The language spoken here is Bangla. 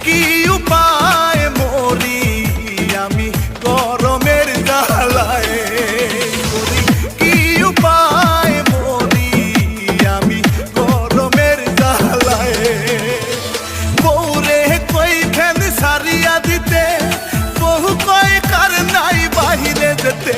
কি উপায় মরি আমি গরমের জ্বালায় মরি, কি উপায় মরি আমি গরমের জ্বালায়। বউরে কই ফ্যান সারিয়া দিতে, বহু কয় কার নাই বাহিরে যেতে,